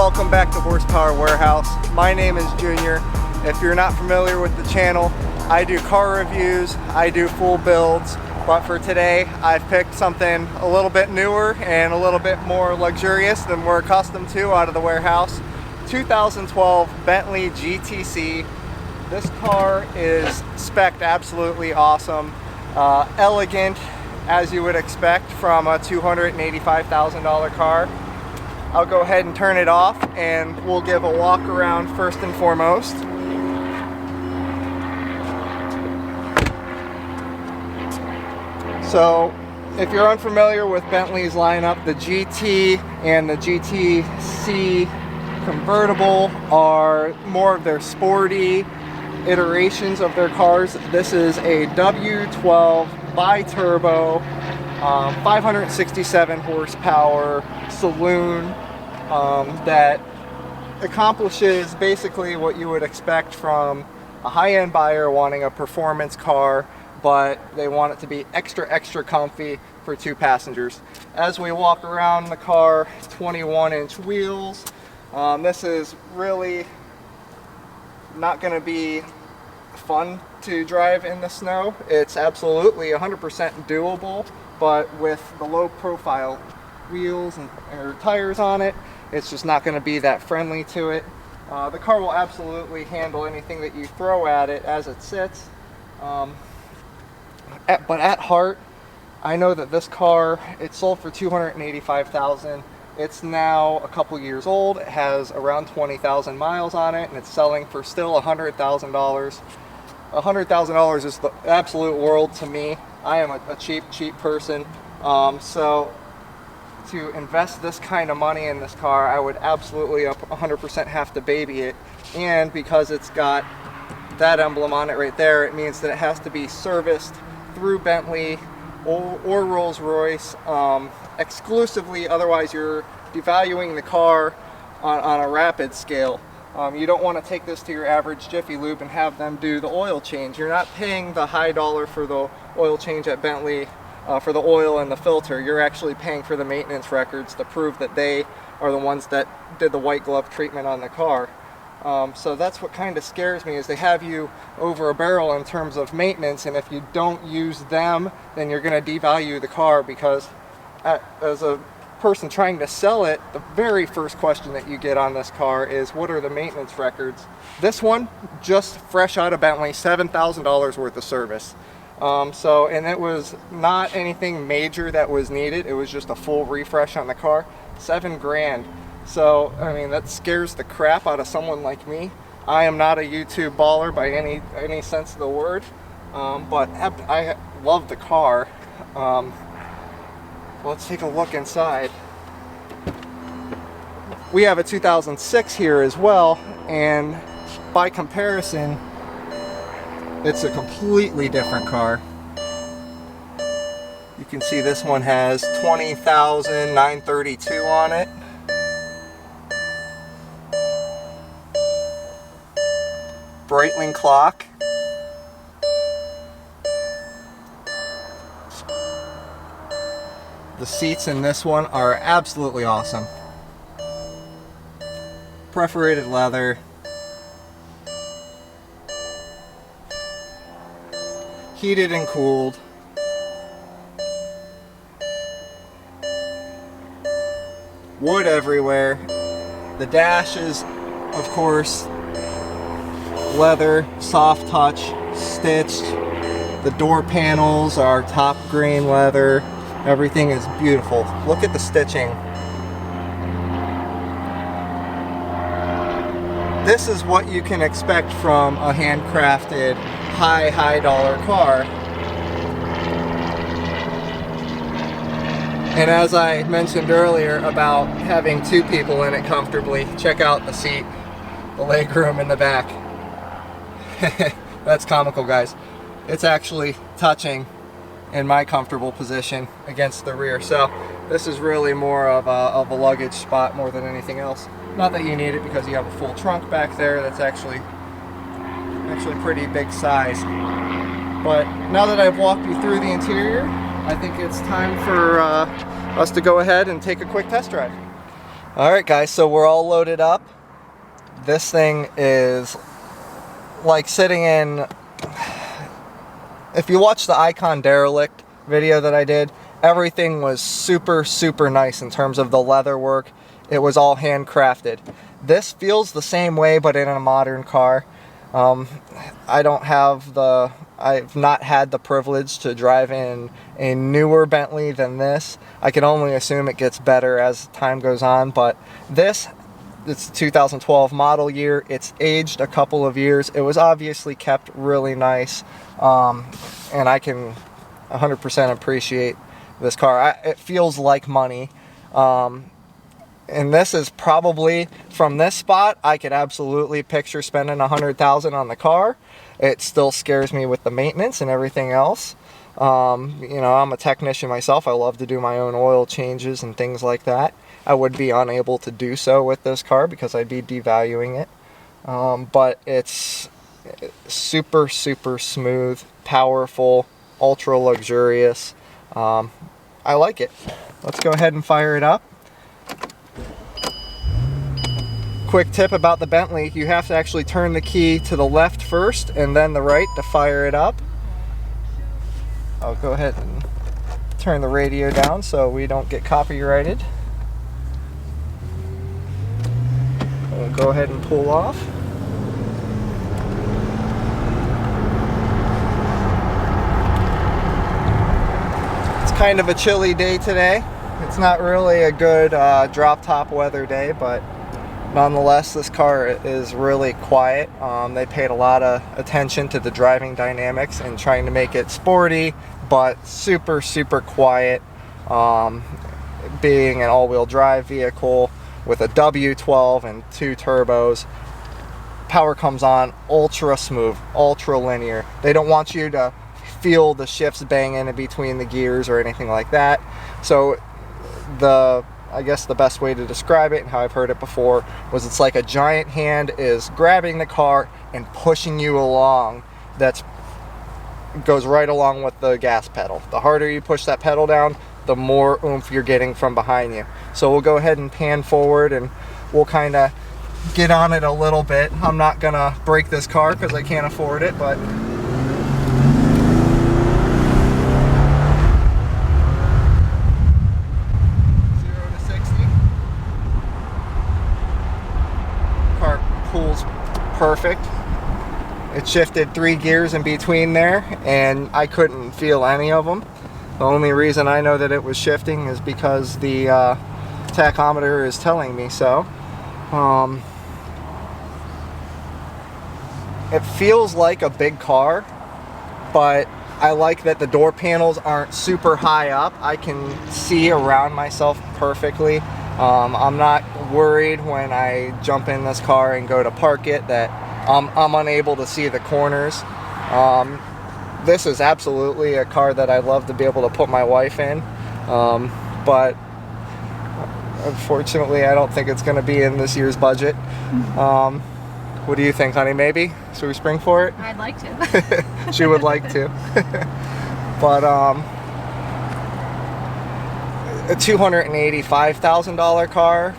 welcome back to Horsepower Warehouse. My name is Junior. If you're not familiar with the channel, I do car reviews, I do full builds, but for today I've picked something a little bit newer and a little bit more luxurious than we're accustomed to out of the warehouse. 2012 Bentley GTC. This car is spec'd absolutely awesome, elegant as you would expect from a $285,000 car. I'll go ahead and turn it off and we'll give a walk around first and foremost. So if you're unfamiliar with Bentley's lineup, the GT and the GTC convertible are more of their sporty iterations of their cars. This is a W12 bi-turbo, 567 horsepower saloon that accomplishes basically what you would expect from a high-end buyer wanting a performance car, but they want it to be extra comfy for two passengers. As we walk around the car, 21-inch wheels. This is really not going to be fun to drive in the snow. It's absolutely 100% doable, but with the low profile wheels or tires on it, it's just not going to be that friendly to it. The car will absolutely handle anything that you throw at it as it sits. But at heart, I know that this car, it sold for $285,000. It's now a couple years old. It has around 20,000 miles on it, and it's selling for still $100,000. $100,000 is the absolute world to me. I am a cheap person. So to invest this kind of money in this car, I would absolutely 100% have to baby it. And because it's got that emblem on it right there, it means that it has to be serviced through Bentley or Rolls-Royce exclusively, otherwise you're devaluing the car on a rapid scale. You don't want to take this to your average Jiffy Lube and have them do the oil change. You're not paying the high dollar for the oil change at Bentley for the oil and the filter. You're actually paying for the maintenance records to prove that they are the ones that did the white glove treatment on the car. So that's what kind of scares me, is they have you over a barrel in terms of maintenance, and if you don't use them, then you're going to devalue the car, because as a person trying to sell it, the very first question that you get on this car is, what are the maintenance records? This one, just fresh out of Bentley, $7,000 worth of service. And it was not anything major that was needed. It was just a full refresh on the car, $7 grand. So, I mean, that scares the crap out of someone like me. I am not a YouTube baller by any sense of the word, but I love the car. Let's take a look inside. We have a 2006 here as well, and by comparison, it's a completely different car. You can see this one has 20,932 on it. Breitling clock. The seats in this one are absolutely awesome. Perforated leather. Heated and cooled. Wood everywhere. The dash is, of course, leather, soft touch, stitched. The door panels are top grain leather. Everything is beautiful. Look at the stitching. This is what you can expect from a handcrafted, high dollar car. And as I mentioned earlier about having two people in it comfortably, check out the seat, the legroom in the back. That's comical, guys. It's actually touching in my comfortable position against the rear. So this is really more of a luggage spot more than anything else. Not that you need it, because you have a full trunk back there that's actually pretty big size. But now that I've walked you through the interior, I think it's time for us to go ahead and take a quick test drive. Alright guys, so we're all loaded up. This thing is like sitting in, if you watch the Icon Derelict video that I did, everything was super nice in terms of the leather work. It was all handcrafted. This feels the same way, but in a modern car. I've not had the privilege to drive in a newer Bentley than this. I can only assume it gets better as time goes on, but it's a 2012 model year. It's aged a couple of years. It was obviously kept really nice, and I can 100% appreciate this car. It feels like money. And this is probably, from this spot, I could absolutely picture spending $100,000 on the car. It still scares me with the maintenance and everything else. You know, I'm a technician myself. I love to do my own oil changes and things like that. I would be unable to do so with this car because I'd be devaluing it. But it's super smooth, powerful, ultra luxurious. I like it. Let's go ahead and fire it up. Quick tip about the Bentley, you have to actually turn the key to the left first and then the right to fire it up. I'll go ahead and turn the radio down so we don't get copyrighted. We'll go ahead and pull off. It's kind of a chilly day today. It's not really a good drop top weather day, but nonetheless, this car is really quiet. They paid a lot of attention to the driving dynamics and trying to make it sporty, but super quiet. Being an all-wheel drive vehicle with a W12 and 2 turbos, power comes on ultra smooth, ultra linear. They don't want you to feel the shifts banging in between the gears or anything like that. So I guess the best way to describe it, and how I've heard it before, was it's like a giant hand is grabbing the car and pushing you along. That goes right along with the gas pedal. The harder you push that pedal down, the more oomph you're getting from behind you. So we'll go ahead and pan forward and we'll kind of get on it a little bit. I'm not gonna break this car because I can't afford it, but pulls perfect. It shifted 3 gears in between there and I couldn't feel any of them. The only reason I know that it was shifting is because the tachometer is telling me so. It feels like a big car, but I like that the door panels aren't super high up. I can see around myself perfectly. I'm not worried when I jump in this car and go to park it that I'm unable to see the corners. This is absolutely a car that I'd love to be able to put my wife in, but unfortunately I don't think it's going to be in this year's budget. What do you think, honey? Maybe? Should we spring for it? I'd like to. She would like to. But a $285,000 car,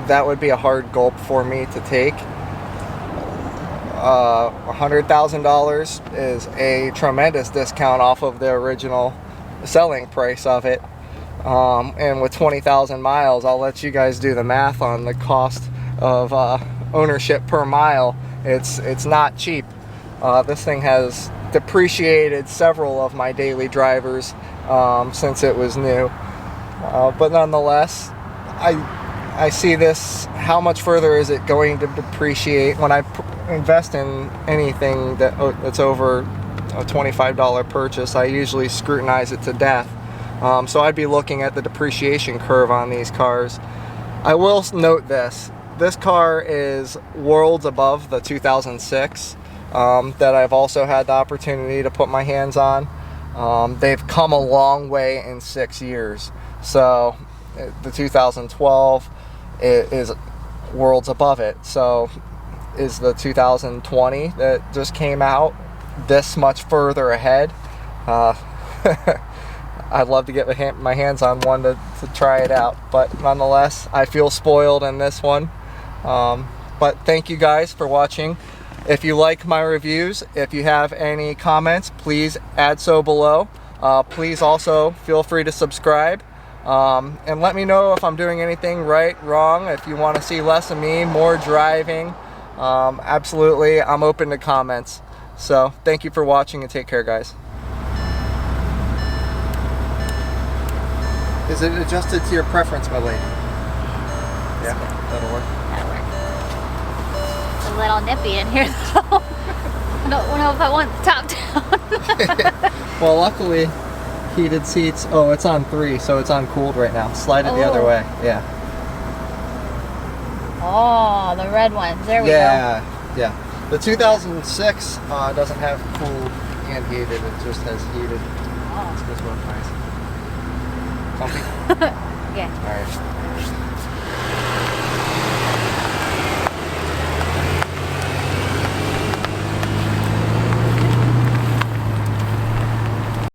that would be a hard gulp for me to take. $100,000 is a tremendous discount off of the original selling price of it. And with 20,000 miles, I'll let you guys do the math on the cost of ownership per mile. It's not cheap. This thing has depreciated several of my daily drivers since it was new. But nonetheless, I see this, how much further is it going to depreciate when I invest in anything that's over a $25 purchase. I usually scrutinize it to death. So I'd be looking at the depreciation curve on these cars. I will note this car is worlds above the 2006 that I've also had the opportunity to put my hands on. They've come a long way in 6 years. So the 2012 is worlds above it. So is the 2020 that just came out this much further ahead? I'd love to get my hands on one to try it out. But nonetheless, I feel spoiled in this one. But thank you guys for watching. If you like my reviews, if you have any comments, please add so below. Please also feel free to subscribe. And let me know if I'm doing anything right, wrong, if you want to see less of me, more driving. Absolutely, I'm open to comments. So thank you for watching and take care, guys. Is it adjusted to your preference, my lady? Yeah, that'll work. That'll work. It's a little nippy in here though. I don't know if I want the top down. Well, luckily, heated seats. Oh, it's on 3, so it's uncooled right now. Slide it the other way. Yeah. Oh, the red ones. There we go. Yeah. The 2006 doesn't have cooled and heated. It just has heated. Oh. It's just both nice. Comfy? Yeah. All right.